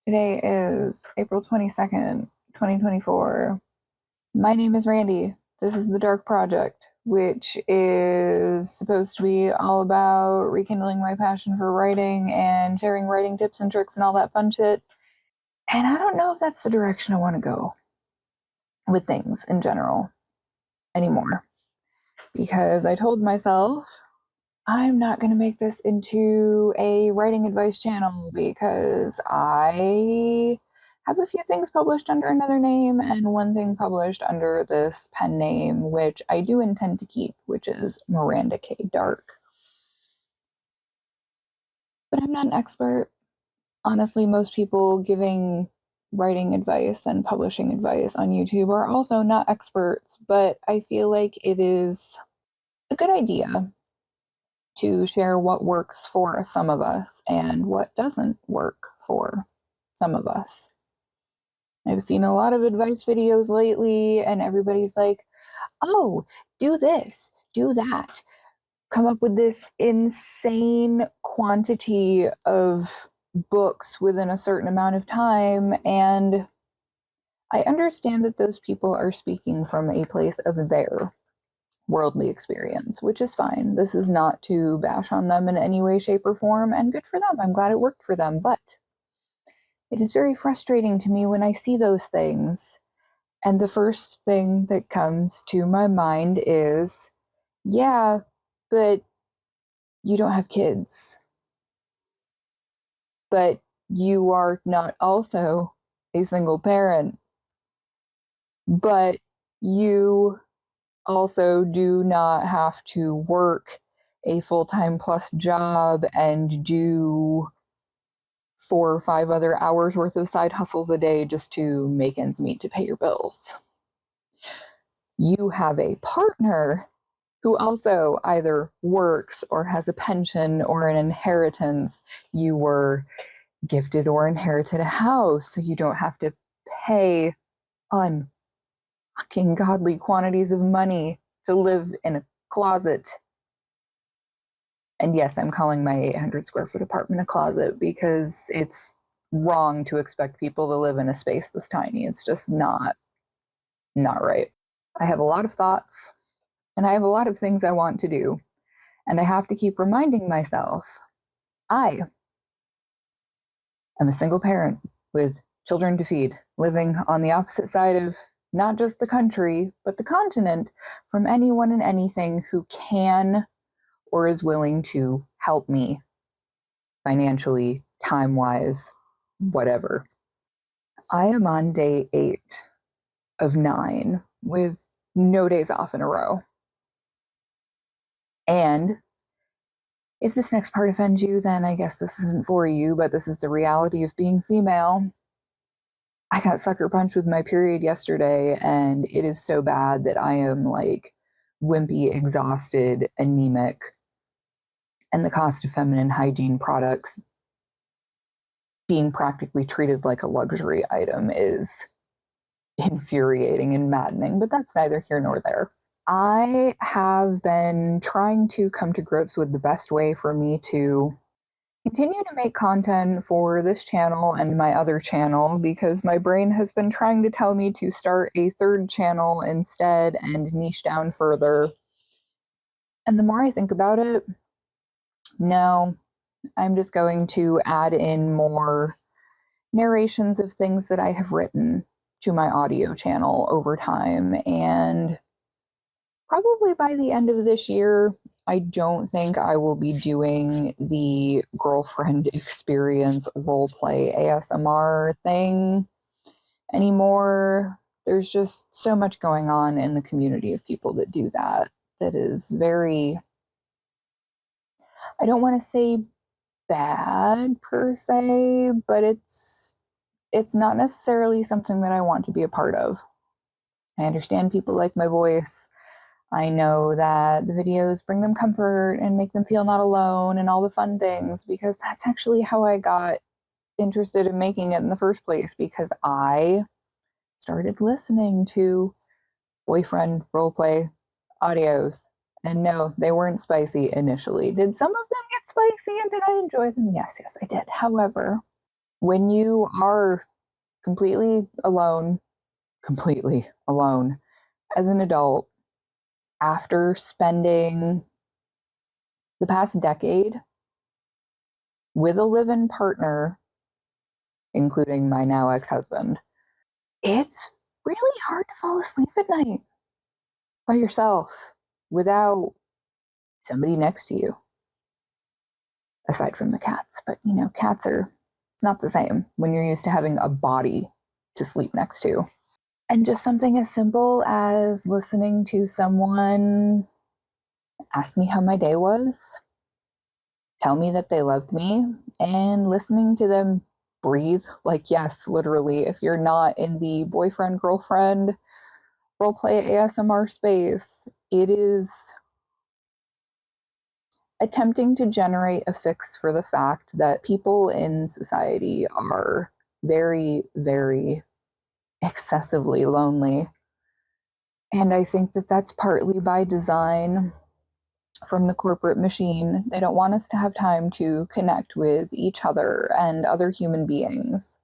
Today is April 22nd, 2024. My name is Randy. This is The Dark Project, which is supposed to be all about rekindling my passion for writing and sharing writing tips and tricks and all that fun shit. And I don't know if that's the direction I want to go with things in general anymore. Because I told myself I'm not going to make this into a writing advice channel because I have a few things published under another name and one thing published under this pen name, which I do intend to keep, which is Miranda K. Dark. But I'm not an expert. Honestly, most people giving writing advice and publishing advice on YouTube are also not experts, but I feel like it is a good idea to share what works for some of us and what doesn't work for some of us. I've seen a lot of advice videos lately, and everybody's like, oh, do this, do that. Come up with this insane quantity of books within a certain amount of time. And I understand that those people are speaking from a place of their worldly experience, which is fine. This is not to bash on them in any way, shape, or form, and good for them. I'm glad it worked for them, but it is very frustrating to me when I see those things, and the first thing that comes to my mind is, yeah, but you don't have kids. But you are not also a single parent. But you also do not have to work a full-time plus job and do 4 or 5 other hours worth of side hustles a day just to make ends meet to pay your bills. You have a partner who also either works or has a pension or an inheritance. You were gifted or inherited a house, so you don't have to pay fucking godly quantities of money to live in a closet. And yes, I'm calling my 800 square foot apartment a closet because it's wrong to expect people to live in a space this tiny. It's just not right. I have a lot of thoughts and I have a lot of things I want to do. And I have to keep reminding myself, I am a single parent with children to feed, living on the opposite side of not just the country, but the continent from anyone and anything who can or is willing to help me financially, time-wise, whatever. I am on day 8 of 9 with no days off in a row. And if this next part offends you, then I guess this isn't for you, but this is the reality of being female. I got sucker punched with my period yesterday, and it is so bad that I am like wimpy, exhausted, anemic, and the cost of feminine hygiene products being practically treated like a luxury item is infuriating and maddening, but that's neither here nor there. I have been trying to come to grips with the best way for me to continue to make content for this channel and my other channel, because my brain has been trying to tell me to start a 3rd channel instead and niche down further. And the more I think about it, no, I'm just going to add in more narrations of things that I have written to my audio channel over time. And probably by the end of this year, I don't think I will be doing the girlfriend experience roleplay ASMR thing anymore. There's just so much going on in the community of people that do that is very, I don't want to say bad per se, but it's not necessarily something that I want to be a part of. I understand people like my voice. I know that the videos bring them comfort and make them feel not alone and all the fun things, because that's actually how I got interested in making it in the first place, because I started listening to boyfriend roleplay audios. And no, they weren't spicy initially. Did some of them get spicy and did I enjoy them? Yes, I did. However, When you are completely alone as an adult, after spending the past decade with a live-in partner, including my now ex-husband, it's really hard to fall asleep at night by yourself without somebody next to you, aside from the cats. But cats are, it's not the same when you're used to having a body to sleep next to. And just something as simple as listening to someone ask me how my day was, tell me that they loved me, and listening to them breathe. Like, yes, literally, if you're not in the boyfriend, girlfriend, roleplay ASMR space, it is attempting to generate a fix for the fact that people in society are very, very excessively lonely. And I think that that's partly by design from the corporate machine. They don't want us to have time to connect with each other and other human beings.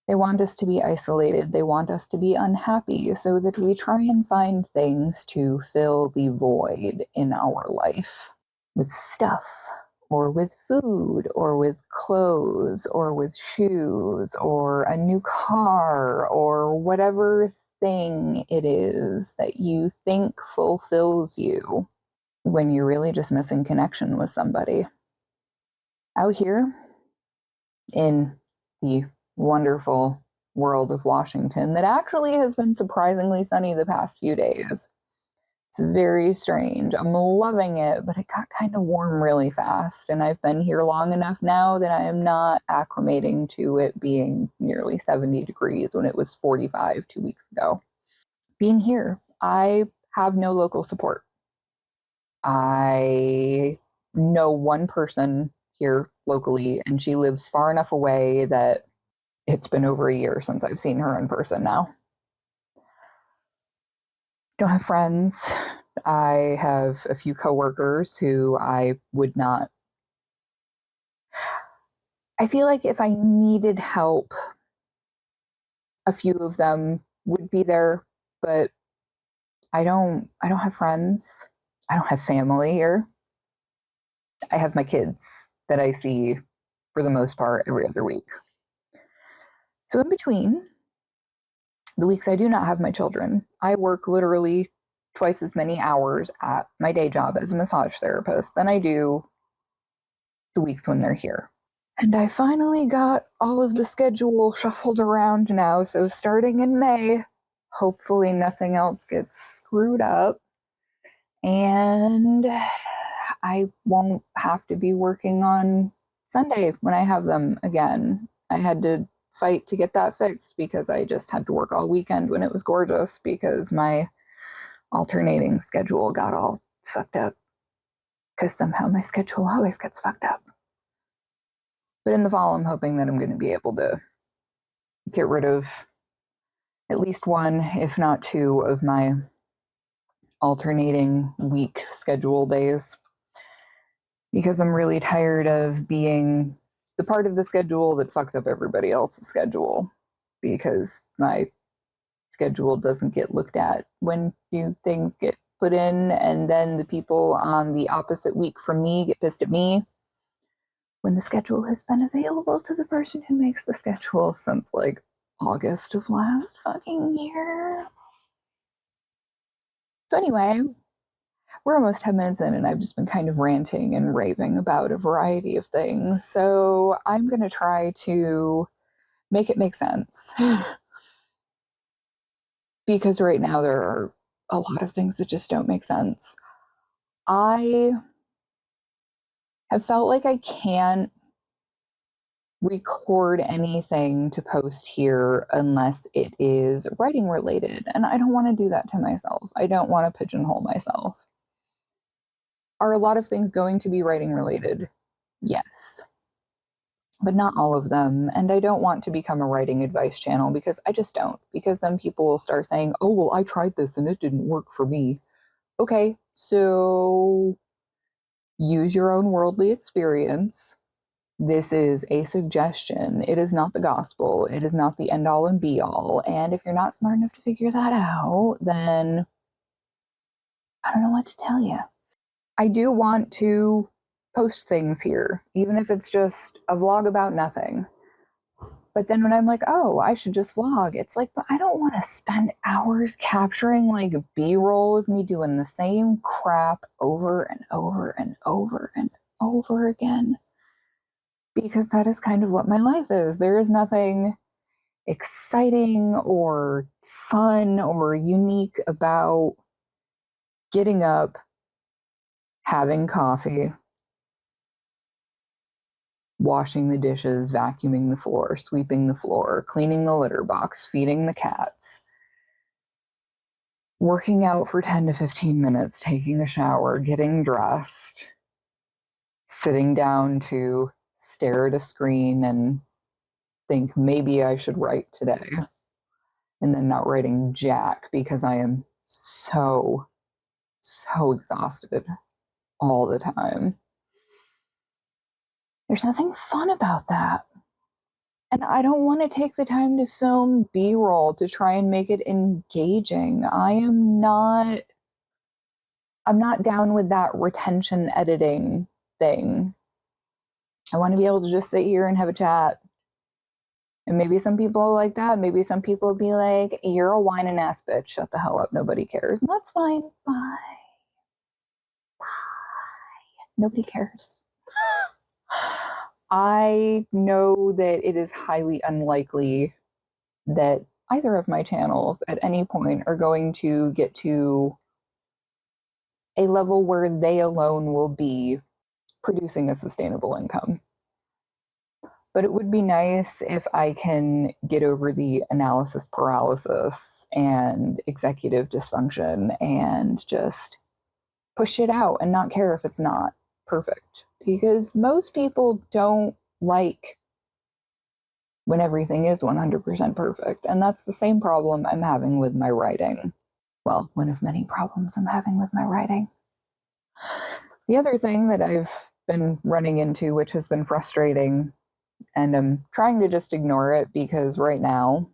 They want us to be isolated. They want us to be unhappy so that we try and find things to fill the void in our life with stuff, or with food, or with clothes, or with shoes, or a new car, or whatever thing it is that you think fulfills you when you're really just missing connection with somebody. Out here in the wonderful world of Washington, that actually has been surprisingly sunny the past few days. It's very strange. I'm loving it, but it got kind of warm really fast, and I've been here long enough now that I am not acclimating to it being nearly 70 degrees when it was 45 2 weeks ago. Being here, I have no local support. I know one person here locally, and she lives far enough away that it's been over a year since I've seen her in person now. Don't have friends. I have a few coworkers who I feel like if I needed help, a few of them would be there, but I don't have friends. I don't have family here. I have my kids that I see for the most part every other week. So in between the weeks I do not have my children, I work literally twice as many hours at my day job as a massage therapist than I do the weeks when they're here. And I finally got all of the schedule shuffled around now, so starting in May, hopefully nothing else gets screwed up, and I won't have to be working on Sunday when I have them again. I had to fight to get that fixed because I just had to work all weekend when it was gorgeous because my alternating schedule got all fucked up. Because somehow my schedule always gets fucked up. But in the fall, I'm hoping that I'm going to be able to get rid of at least one, if not two, of my alternating week schedule days. Because I'm really tired of being the part of the schedule that fucks up everybody else's schedule. Because my schedule doesn't get looked at when new things get put in, and then the people on the opposite week from me get pissed at me when the schedule has been available to the person who makes the schedule since like August of last fucking year. So anyway, we're almost 10 minutes in and I've just been kind of ranting and raving about a variety of things. So I'm going to try to make it make sense. Because right now there are a lot of things that just don't make sense. I have felt like I can't record anything to post here unless it is writing related. And I don't want to do that to myself. I don't want to pigeonhole myself. Are a lot of things going to be writing related? Yes. But not all of them. And I don't want to become a writing advice channel because I just don't. Because then people will start saying, oh, well, I tried this and it didn't work for me. Okay, so use your own worldly experience. This is a suggestion. It is not the gospel. It is not the end all and be all. And if you're not smart enough to figure that out, then I don't know what to tell you. I do want to post things here, even if it's just a vlog about nothing. But then when I'm like, oh, I should just vlog, it's like, but I don't want to spend hours capturing like B-roll of me doing the same crap over and over and over and over again. Because that is kind of what my life is. There is nothing exciting or fun or unique about getting up, having coffee, washing the dishes, vacuuming the floor, sweeping the floor, cleaning the litter box, feeding the cats, working out for 10 to 15 minutes, taking a shower, getting dressed, sitting down to stare at a screen and think maybe I should write today, and then not writing jack because I am so exhausted all the time. There's nothing fun about that. And I don't want to take the time to film B-roll to try and make it engaging. I'm not down with that retention editing thing. I want to be able to just sit here and have a chat. And maybe some people like that. Maybe some people will be like, you're a whining ass bitch. Shut the hell up. Nobody cares. And that's fine. Bye. Nobody cares. I know that it is highly unlikely that either of my channels at any point are going to get to a level where they alone will be producing a sustainable income. But it would be nice if I can get over the analysis paralysis and executive dysfunction and just push it out and not care if it's not perfect. Because most people don't like when everything is 100% perfect. And that's the same problem I'm having with my writing. Well, one of many problems I'm having with my writing. The other thing that I've been running into, which has been frustrating, and I'm trying to just ignore it because right now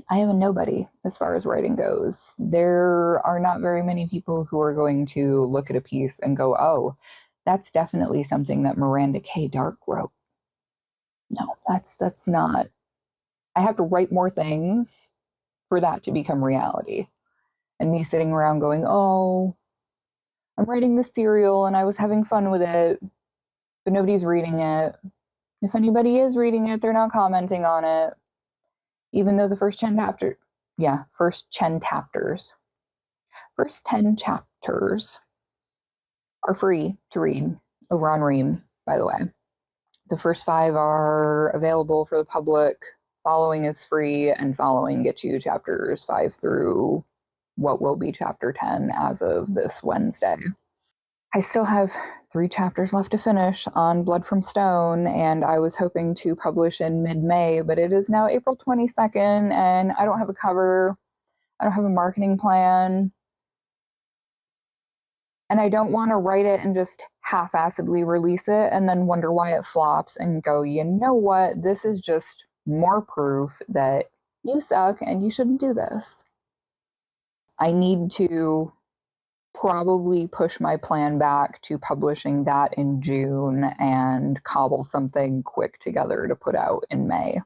I am a nobody as far as writing goes. There are not very many people who are going to look at a piece and go, oh, that's definitely something that Miranda K. Dark wrote. No, that's not. I have to write more things for that to become reality. And me sitting around going, oh, I'm writing this serial and I was having fun with it, but nobody's reading it. If anybody is reading it, they're not commenting on it. Even though the first 10 chapters are free to read over on Ream, by the way. The first 5 are available for the public. Following is free, and following gets you chapters 5 through what will be chapter 10 as of this Wednesday. I still have 3 chapters left to finish on Blood from Stone, and I was hoping to publish in mid-May, but it is now April 22nd, and I don't have a cover. I don't have a marketing plan. And I don't want to write it and just half-assedly release it and then wonder why it flops and go, you know what? This is just more proof that you suck and you shouldn't do this. I need to probably push my plan back to publishing that in June and cobble something quick together to put out in May.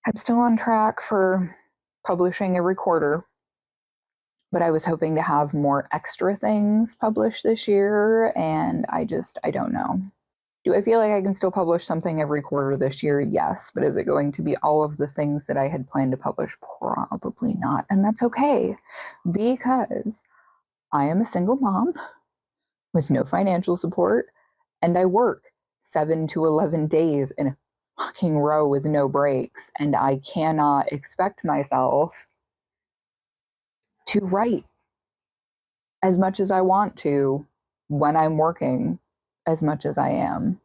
I'm still on track for publishing every quarter, but I was hoping to have more extra things published this year, and I don't know. Do I feel like I can still publish something every quarter this year? Yes, but is it going to be all of the things that I had planned to publish? Probably not, and that's okay, because I am a single mom with no financial support, and I work 7 to 11 days in a fucking row with no breaks, and I cannot expect myself to write as much as I want to when I'm working as much as I am.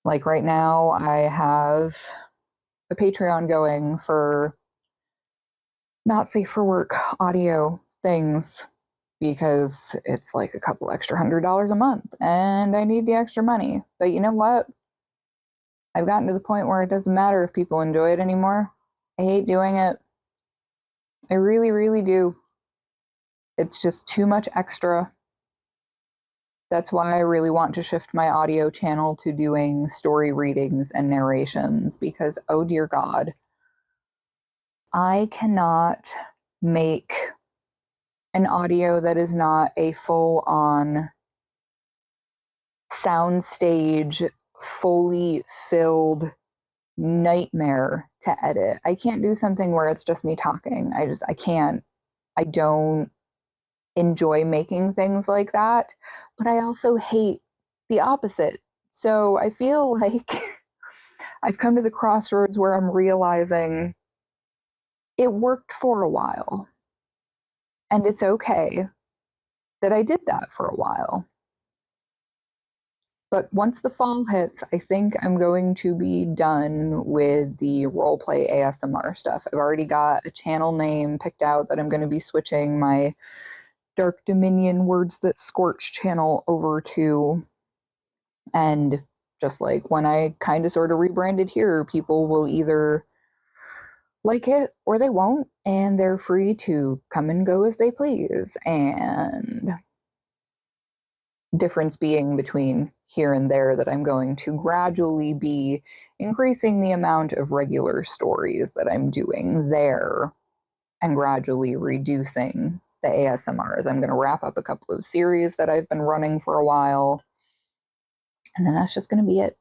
Like right now, I have a Patreon going for not safe for work audio things because it's like a couple extra $100 a month and I need the extra money. But you know what? I've gotten to the point where it doesn't matter if people enjoy it anymore. I hate doing it. I really, really do. It's just too much extra. That's why I really want to shift my audio channel to doing story readings and narrations because, oh dear God, I cannot make an audio that is not a full-on soundstage, fully filled nightmare to edit. I can't do something where it's just me talking. I can't. I don't enjoy making things like that, but I also hate the opposite. So I feel like I've come to the crossroads where I'm realizing it worked for a while. And it's okay that I did that for a while. But once the fall hits, I think I'm going to be done with the roleplay ASMR stuff. I've already got a channel name picked out that I'm going to be switching my Dark Dominion Words That Scorch channel over to. And just like when I kind of sort of rebranded here, people will either like it or they won't, and they're free to come and go as they please. And difference being between here and there that I'm going to gradually be increasing the amount of regular stories that I'm doing there and gradually reducing the ASMRs. I'm going to wrap up a couple of series that I've been running for a while, and then that's just going to be it.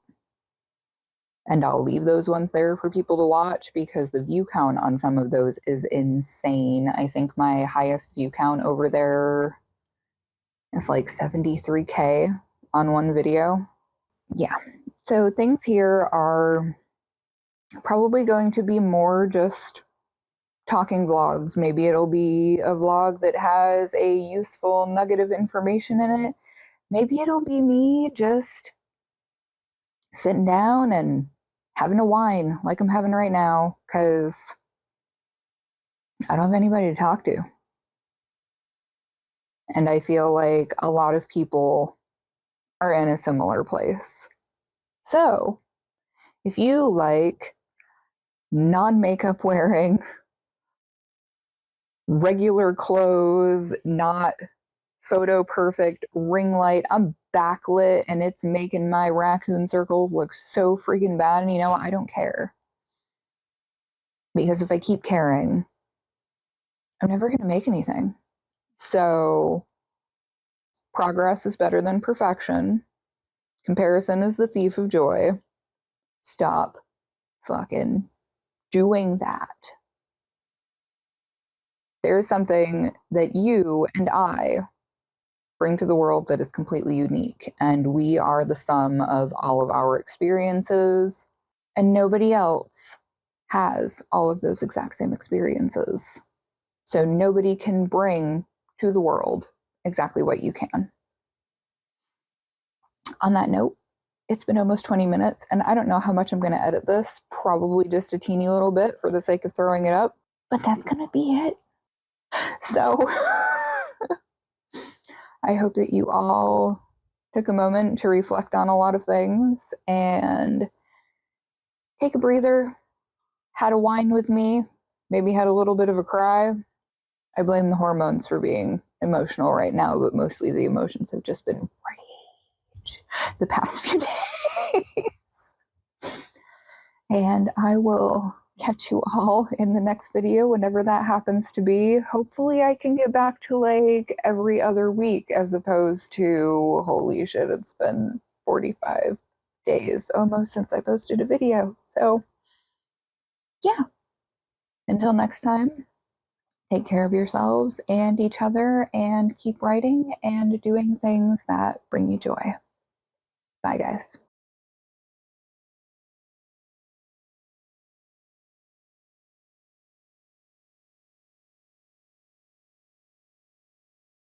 And I'll leave those ones there for people to watch because the view count on some of those is insane. I think my highest view count over there is like 73K on one video. Yeah. So things here are probably going to be more just talking vlogs. Maybe it'll be a vlog that has a useful nugget of information in it. Maybe it'll be me just sitting down and having a wine like I'm having right now because I don't have anybody to talk to. And I feel like a lot of people are in a similar place. So if you like non-makeup wearing, regular clothes, not photo perfect ring light, I'm backlit and it's making my raccoon circles look so freaking bad, and you know what? I don't care. Because if I keep caring, I'm never going to make anything. So progress is better than perfection. Comparison is the thief of joy. Stop fucking doing that. There is something that you and I bring to the world that is completely unique, and we are the sum of all of our experiences, and nobody else has all of those exact same experiences. So nobody can bring to the world exactly what you can. On that note, it's been almost 20 minutes, and I don't know how much I'm going to edit this. Probably just a teeny little bit for the sake of throwing it up, but that's going to be it. So I hope that you all took a moment to reflect on a lot of things and take a breather, had a wine with me, maybe had a little bit of a cry. I blame the hormones for being emotional right now, but mostly the emotions have just been rage the past few days. And I will catch you all in the next video, whenever that happens to be. Hopefully I can get back to like every other week as opposed to, holy shit, it's been 45 days almost since I posted a video. So yeah, until next time, take care of yourselves and each other and keep writing and doing things that bring you joy. Bye, guys.